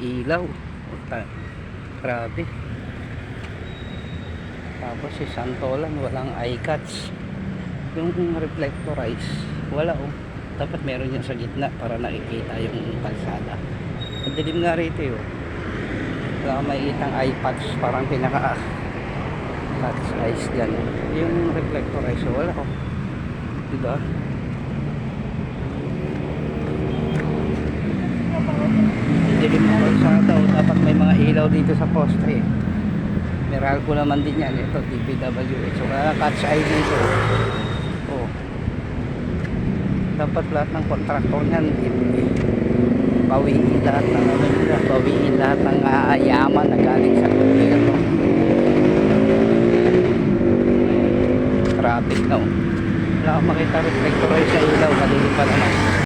ilaw. Puta, grabe. Tapos si Santolan walang eye catch. Yung reflectorize wala oh. Dapat meron yan sa gitna para nakikita yung kalsada. Ang dilim nga rito oh. Wala kang makikitang eye patch, parang pinaka catch eyes dyan. Yung reflectorize wala oh. Diba? Dilim na kalsada oh. Dapat may mga ilaw dito sa poste eh. Meralco naman din yan. Ito DPWH. So wala catch eye dito oh. Dapat lahat ng kontraktor niyan bawiin lahat ng bawiin lahat ng yaman na galing sa gobyerno. Traffic na oh. Wala akong makita reflector sa ilaw, maliit pa naman.